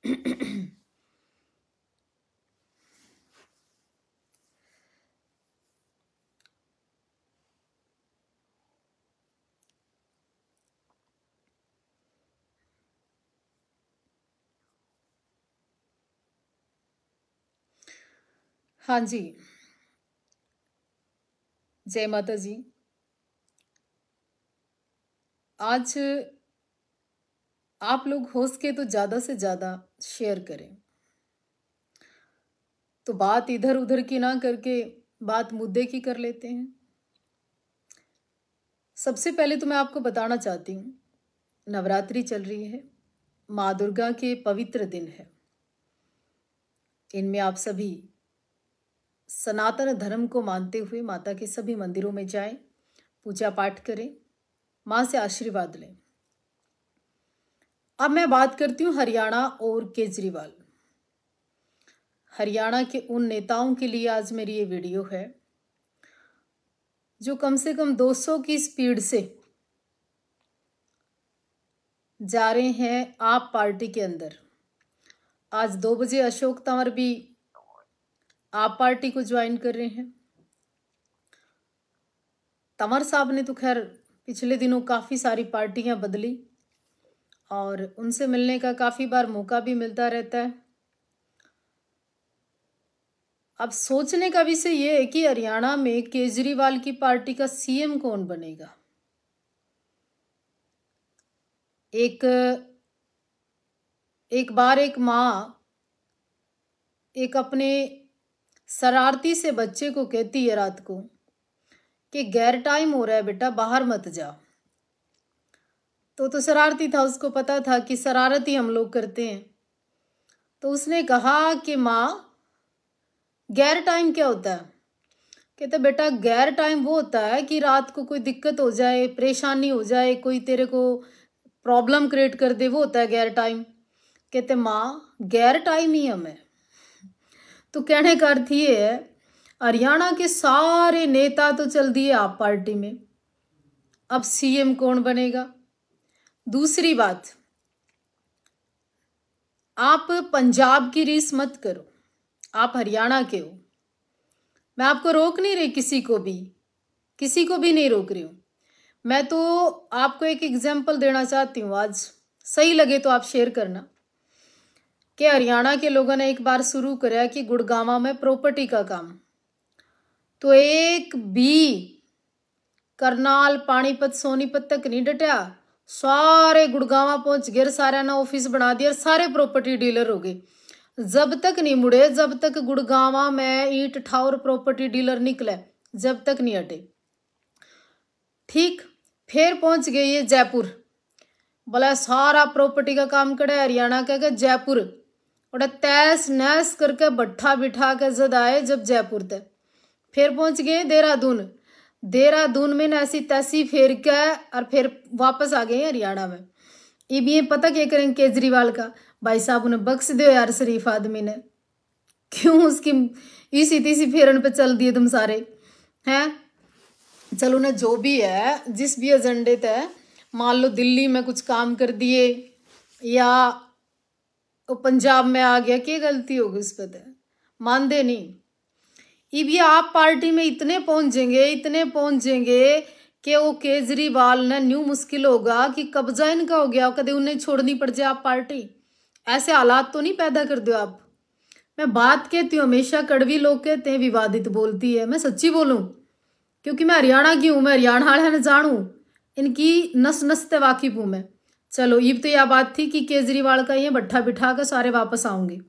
हाँ जी, जय माता जी। आज आप लोग हो सके तो ज़्यादा से ज़्यादा शेयर करें। तो बात इधर उधर की ना करके बात मुद्दे की कर लेते हैं। सबसे पहले तो मैं आपको बताना चाहती हूँ, नवरात्रि चल रही है, माँ दुर्गा के पवित्र दिन है। इनमें आप सभी सनातन धर्म को मानते हुए माता के सभी मंदिरों में जाएं, पूजा पाठ करें, माँ से आशीर्वाद लें। अब मैं बात करती हूँ हरियाणा और केजरीवाल। हरियाणा के उन नेताओं के लिए आज मेरी ये वीडियो है जो कम से कम 200 की स्पीड से जा रहे हैं आप पार्टी के अंदर। आज 2 बजे अशोक तंवर भी आप पार्टी को ज्वाइन कर रहे हैं। तंवर साहब ने तो खैर पिछले दिनों काफ़ी सारी पार्टियां बदली और उनसे मिलने का काफ़ी बार मौका भी मिलता रहता है। अब सोचने का विषय ये है कि हरियाणा में केजरीवाल की पार्टी का सीएम कौन बनेगा। एक बार एक माँ एक अपने शरारती से बच्चे को कहती है रात को कि गैर टाइम हो रहा है बेटा, बाहर मत जा। तो शरारती था, उसको पता था कि शरारत ही हम लोग करते हैं। तो उसने कहा कि माँ गैर टाइम क्या होता है। कहते बेटा गैर टाइम वो होता है कि रात को कोई दिक्कत हो जाए, परेशानी हो जाए, कोई तेरे को प्रॉब्लम क्रिएट कर दे, वो होता है गैर टाइम। कहते माँ गैर टाइम ही हमें। तो कहने का अर्थ ये है, हरियाणा के सारे नेता तो चल दिए आप पार्टी में, अब सीएम कौन बनेगा। दूसरी बात, आप पंजाब की रीस मत करो, आप हरियाणा के हो। मैं आपको रोक नहीं रही, किसी को भी नहीं रोक रही हूं। मैं तो आपको एक एग्जाम्पल देना चाहती हूँ, आज सही लगे तो आप शेयर करना। कि हरियाणा के लोगों ने एक बार शुरू कराया कि गुड़गांव में प्रॉपर्टी का काम, तो एक भी करनाल पानीपत सोनीपत तक नहीं डटा, सारे गुड़गांव पहुंच गए, सारा ना ऑफिस बना दिया, सारे प्रॉपर्टी डीलर हो गए। जब तक नहीं मुड़े, जब तक गुड़गांव में ईंट ठाउर प्रॉपर्टी डीलर निकले, जब तक नहीं हटे। ठीक, फिर पहुंच गए ये जयपुर, बोला सारा प्रॉपर्टी का काम करे हरियाणा का जयपुर, और तैस नैस करके भट्ठा बिठा के जद आए जब जयपुर तक। फिर पहुंच गए देहरादून में ऐसी तैसी फेर के और फिर वापस आ गए हरियाणा में। अब ये पता क्या करेंगे केजरीवाल का, भाई साहब उन्हें बख्श दो यार, शरीफ आदमी ने, क्यों उसकी इसी तीसी फेरन पे चल दिए तुम सारे हैं। चलो उन्हें जो भी है, जिस भी एजेंडे तय, मान लो दिल्ली में कुछ काम कर दिए या वो पंजाब में आ गया, क्या गलती होगी उस पर, मानते नहीं। अब ये आप पार्टी में इतने पहुंचेंगे कि वो केजरीवाल ने न्यू मुश्किल होगा कि कब्जा इनका हो गया, कदे उन्हें छोड़नी पड़ जाए आप पार्टी। ऐसे हालात तो नहीं पैदा कर दो आप। मैं बात कहती हूँ, हमेशा कड़वी लोग कहते हैं विवादित बोलती है, मैं सच्ची बोलूं क्योंकि मैं हरियाणा की हूँ, मैं हरियाणा वाले ने जानू, इनकी नस नस से वाकिफ हूँ मैं। चलो ये तो यह बात थी कि केजरीवाल का ये भट्ठा बिठा कर सारे वापस आऊंगे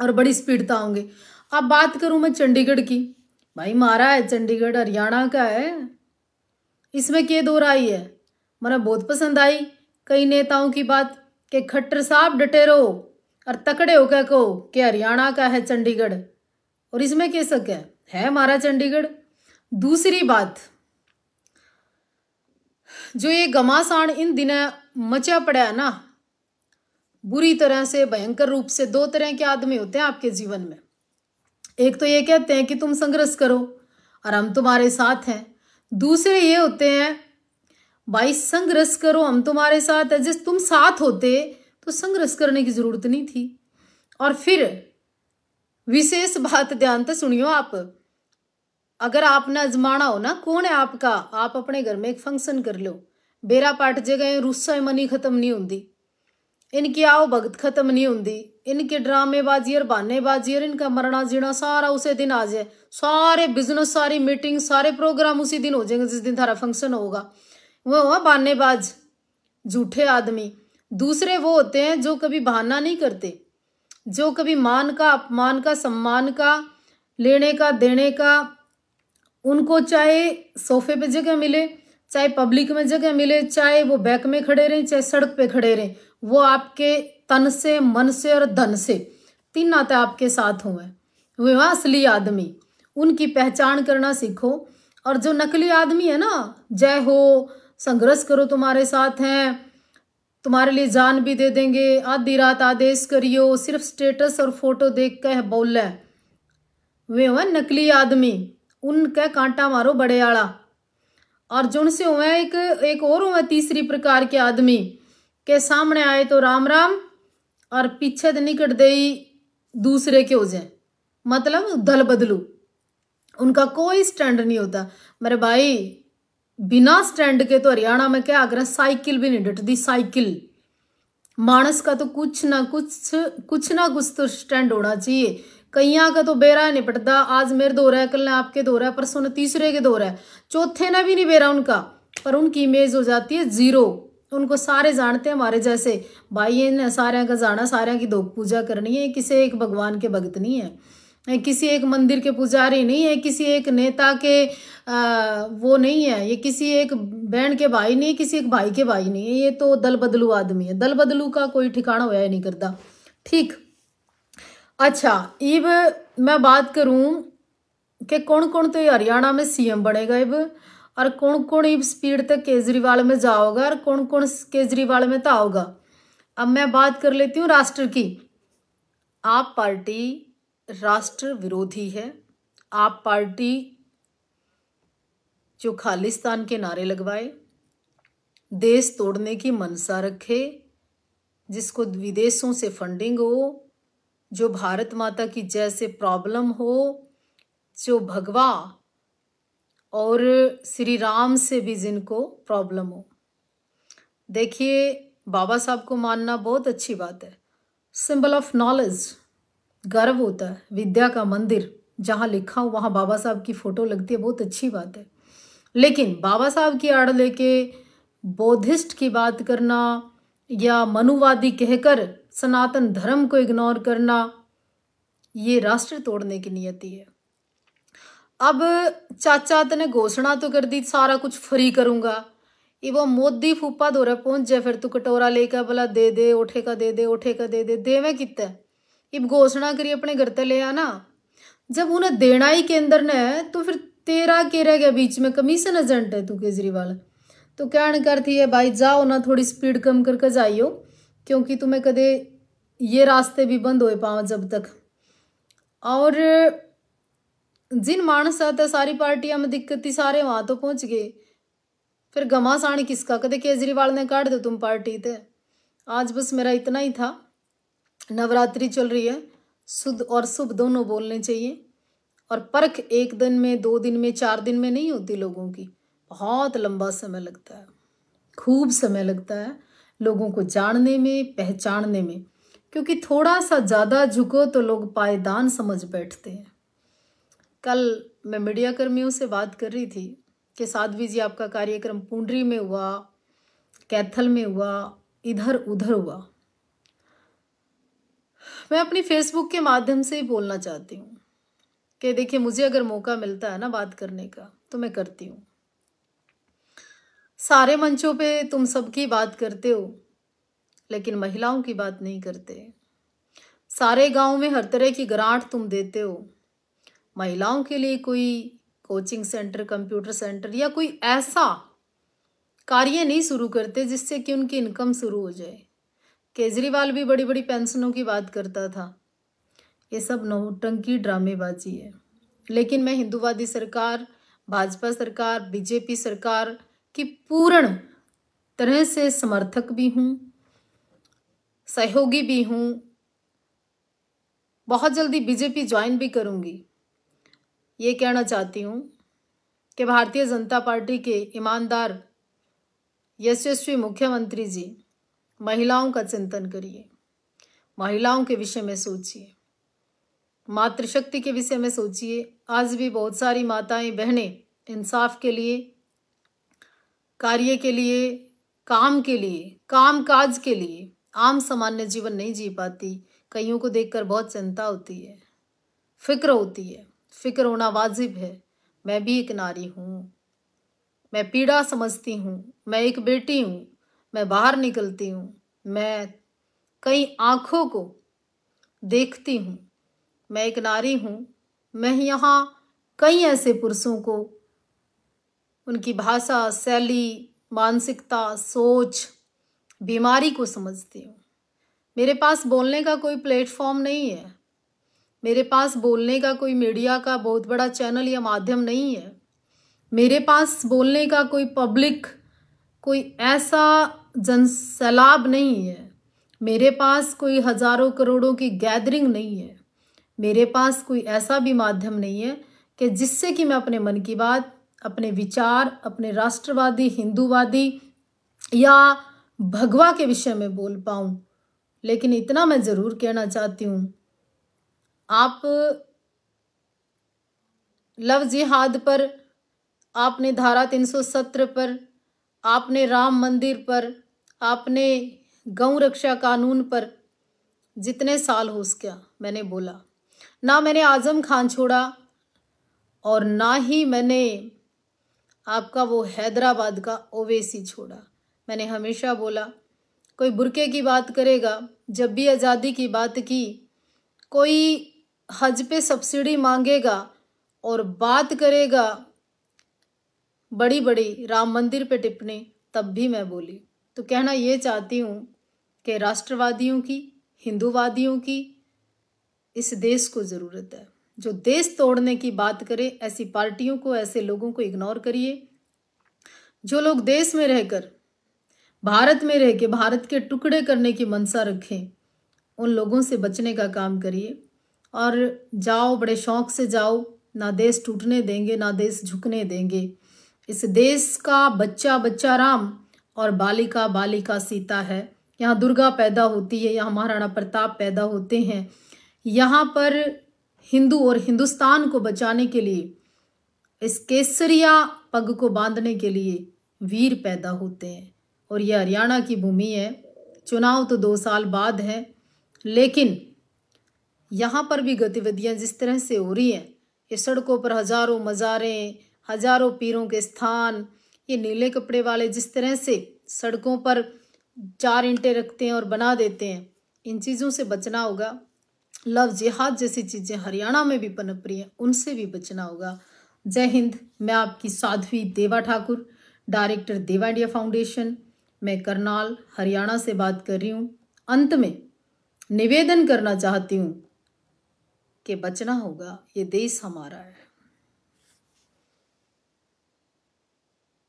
और बड़ी स्पीड से आऊंगे। अब बात करूं मैं चंडीगढ़ की, भाई मारा है चंडीगढ़, हरियाणा का है, इसमें क्या दो राय है। मुझे बहुत पसंद आई कई नेताओं की बात कि खट्टर साहब डटे रहो और तकड़े होकर कहो कि हरियाणा का है चंडीगढ़, और इसमें क्या शक है हमारा चंडीगढ़। दूसरी बात, जो ये घमासान इन दिनों मचा पड़ा है ना बुरी तरह से, भयंकर रूप से, दो तरह के आदमी होते हैं आपके जीवन में। एक तो ये कहते हैं कि तुम संघर्ष करो और हम तुम्हारे साथ हैं, दूसरे ये होते हैं भाई संघर्ष करो हम तुम्हारे साथ है, जिस तुम साथ होते तो संघर्ष करने की जरूरत नहीं थी। और फिर विशेष बात ध्यान से सुनियो आप, अगर आपने अजमाना हो ना, कौन है आपका, आप अपने घर में एक फंक्शन कर लो, बेरा पाट जगह रुस्सा मनी खत्म नहीं होती, इनकी आओ भगत खत्म नहीं होती, इनके ड्रामेबाजी और बहानेबाजी और इनका मरना जीना सारा उसे दिन आ जाए, सारे बिजनेस, सारी मीटिंग, सारे प्रोग्राम उसी दिन हो जाएंगे जिस दिन थारा फंक्शन होगा। वो हुआ बहानेबाज, झूठे आदमी। दूसरे वो होते हैं जो कभी बहाना नहीं करते, जो कभी मान का, अपमान का, सम्मान का, लेने का, देने का, उनको चाहे सोफे पे जगह मिले, चाहे पब्लिक में जगह मिले, चाहे वो बैक में खड़े रहें, चाहे सड़क पे खड़े रहें, वो आपके तन से, मन से और धन से, तीन नाते आपके साथ हुए। वे वहाँ असली आदमी, उनकी पहचान करना सीखो। और जो नकली आदमी है ना, जय हो, संघर्ष करो, तुम्हारे साथ हैं, तुम्हारे लिए जान भी दे देंगे, आधी रात आदेश करियो, सिर्फ स्टेटस और फोटो देख के बोल है, वे हुए नकली आदमी, उनका कांटा मारो बड़े आला। और जो से हुए एक और हुआ तीसरी प्रकार के आदमी के सामने आए तो राम राम और पीछे तो निकट दे दूसरे के हो जाए, मतलब दल बदलू, उनका कोई स्टैंड नहीं होता। मेरे भाई बिना स्टैंड के तो हरियाणा में क्या आग्रह, साइकिल भी नहीं डटती, साइकिल। मानस का तो कुछ ना कुछ तो स्टैंड होना चाहिए। कईया का तो बेरा नहीं पड़ता, आज मेरे दो रहा है, कल आपके दो रहा है, परसों ने तीसरे के दो रहा है, चौथे ने भी नहीं बेरा उनका, पर उनकी इमेज हो जाती है जीरो। उनको सारे जानते हैं हमारे जैसे भाई, इन सारे का जाना, सारे की दो पूजा करनी है, किसी एक भगवान के भक्त नहीं है, किसी एक मंदिर के पुजारी नहीं है, किसी एक नेता के वो नहीं है, ये किसी एक बहन के भाई नहीं है, किसी एक भाई के भाई नहीं है, ये तो दल बदलू आदमी है। दल बदलू का कोई ठिकाना होया ही नहीं करता। ठीक, अच्छा, इब मैं बात करूं कि कौन कौन तो हरियाणा में सीएम बनेगा इब, और कौन कौन इब स्पीड तक केजरीवाल में जाओगा, और कौन कौन केजरीवाल में तो आओगा। अब मैं बात कर लेती हूँ राष्ट्र की। आप पार्टी राष्ट्र विरोधी है, आप पार्टी जो खालिस्तान के नारे लगवाए, देश तोड़ने की मनसा रखे, जिसको विदेशों से फंडिंग हो, जो भारत माता की जैसे प्रॉब्लम हो, जो भगवा और श्री राम से भी जिनको प्रॉब्लम हो। देखिए, बाबा साहब को मानना बहुत अच्छी बात है, सिंबल ऑफ नॉलेज, गर्व होता है। विद्या का मंदिर जहाँ लिखा हो वहाँ बाबा साहब की फोटो लगती है, बहुत अच्छी बात है। लेकिन बाबा साहब की आड़ लेके बौद्धिस्ट की बात करना या मनुवादी कहकर सनातन धर्म को इग्नोर करना, ये राष्ट्र तोड़ने की नियति है। अब चाचा ने घोषणा तो कर दी, सारा कुछ फ्री करूंगा, ये वो मोदी फूफा दौरा पहुंच जाए, फिर तू कटोरा लेकर बोला दे दे, उठे का दे दे, उठे का दे दे, देवे कितना। इब घोषणा करी अपने घर ते ले आना, जब उन्हें देना ही केंद्र ने है तो फिर तेरा के रह गया बीच में, कमीशन एजेंट है तू केजरीवाल। तो क्या करती है भाई, जाओ ना, थोड़ी स्पीड कम करके जाइयो, क्योंकि तुम्हें कदे ये रास्ते भी बंद हो पाओ जब तक। और जिन मानस आता सारी पार्टियां में दिक्कत थी, सारे वहां तो पहुंच गए, फिर घमासान किसका, कदे केजरीवाल ने काट दो तुम पार्टी थे। आज बस मेरा इतना ही था। नवरात्रि चल रही है, शुद्ध और शुभ दोनों बोलने चाहिए, और परख एक दिन में, 2 दिन में, 4 दिन में नहीं होती लोगों की, बहुत लंबा समय लगता है, खूब समय लगता है लोगों को जानने में, पहचानने में, क्योंकि थोड़ा सा ज़्यादा झुको तो लोग पायदान समझ बैठते हैं। कल मैं मीडिया कर्मियों से बात कर रही थी कि साध्वी जी, आपका कार्यक्रम पुंडरी में हुआ, कैथल में हुआ, इधर उधर हुआ। मैं अपनी फेसबुक के माध्यम से ही बोलना चाहती हूँ कि देखिए, मुझे अगर मौका मिलता है ना बात करने का तो मैं करती हूँ। सारे मंचों पे तुम सबकी बात करते हो, लेकिन महिलाओं की बात नहीं करते। सारे गांव में हर तरह की ग्रांट तुम देते हो, महिलाओं के लिए कोई कोचिंग सेंटर, कंप्यूटर सेंटर या कोई ऐसा कार्य नहीं शुरू करते जिससे कि उनकी इनकम शुरू हो जाए। केजरीवाल भी बड़ी बड़ी पेंशनों की बात करता था, ये सब नौटंकी ड्रामेबाजी है। लेकिन मैं हिंदूवादी सरकार, भाजपा सरकार, बीजेपी सरकार की पूर्ण तरह से समर्थक भी हूँ, सहयोगी भी हूँ, बहुत जल्दी बीजेपी ज्वाइन भी करूंगी। ये कहना चाहती हूँ कि भारतीय जनता पार्टी के ईमानदार यशस्वी मुख्यमंत्री जी, महिलाओं का चिंतन करिए, महिलाओं के विषय में सोचिए, मातृशक्ति के विषय में सोचिए। आज भी बहुत सारी माताएं बहनें इंसाफ के लिए, कार्य के लिए, काम के लिए, काम काज के लिए आम सामान्य जीवन नहीं जी पाती। कईयों को देखकर बहुत चिंता होती है, फिक्र होती है। फिक्र होना वाजिब है। मैं भी एक नारी हूँ, मैं पीड़ा समझती हूँ, मैं एक बेटी हूँ, मैं बाहर निकलती हूँ, मैं कई आँखों को देखती हूँ, मैं एक नारी हूँ। मैं यहाँ कई ऐसे पुरुषों को, उनकी भाषा, शैली, मानसिकता, सोच, बीमारी को समझती हूँ। मेरे पास बोलने का कोई प्लेटफॉर्म नहीं है, मेरे पास बोलने का कोई मीडिया का बहुत बड़ा चैनल या माध्यम नहीं है, मेरे पास बोलने का कोई पब्लिक, कोई ऐसा जनसैलाब नहीं है, मेरे पास कोई हजारों करोड़ों की गैदरिंग नहीं है, मेरे पास कोई ऐसा भी माध्यम नहीं है कि जिससे कि मैं अपने मन की बात, अपने विचार, अपने राष्ट्रवादी, हिंदूवादी या भगवा के विषय में बोल पाऊं। लेकिन इतना मैं जरूर कहना चाहती हूँ, आप लव जिहाद पर, आपने धारा 370 पर, आपने राम मंदिर पर, आपने गौ रक्षा कानून पर जितने साल हो सका मैंने बोला। ना मैंने आजम खान छोड़ा और ना ही मैंने आपका वो हैदराबाद का ओवैसी छोड़ा। मैंने हमेशा बोला, कोई बुरके की बात करेगा, जब भी आज़ादी की बात की, कोई हज पे सब्सिडी मांगेगा और बात करेगा बड़ी बड़ी राम मंदिर पे टिप्पणी, तब भी मैं बोली। तो कहना ये चाहती हूँ कि राष्ट्रवादियों की, हिंदूवादियों की इस देश को ज़रूरत है। जो देश तोड़ने की बात करे, ऐसी पार्टियों को, ऐसे लोगों को इग्नोर करिए। जो लोग देश में रहकर, भारत में रह के भारत के टुकड़े करने की मंशा रखें, उन लोगों से बचने का काम करिए। और जाओ, बड़े शौक से जाओ, ना देश टूटने देंगे, ना देश झुकने देंगे। इस देश का बच्चा बच्चा राम और बालिका बालिका सीता है। यहाँ दुर्गा पैदा होती है, यहाँ महाराणा प्रताप पैदा होते हैं, यहाँ पर हिंदू और हिंदुस्तान को बचाने के लिए, इस केसरिया पग को बांधने के लिए वीर पैदा होते हैं। और यह हरियाणा की भूमि है। चुनाव तो 2 साल बाद है, लेकिन यहाँ पर भी गतिविधियाँ जिस तरह से हो रही हैं, ये सड़कों पर हजारों मज़ारें, हजारों पीरों के स्थान, ये नीले कपड़े वाले जिस तरह से सड़कों पर 4 ईंटें रखते हैं और बना देते हैं, इन चीज़ों से बचना होगा। लव जिहाद जैसी चीज़ें हरियाणा में भी पनप रही हैं, उनसे भी बचना होगा। जय हिंद। मैं आपकी साध्वी देवा ठाकुर, डायरेक्टर देवा इंडिया फाउंडेशन, मैं करनाल हरियाणा से बात कर रही हूँ। अंत में निवेदन करना चाहती हूँ कि बचना होगा, ये देश हमारा है।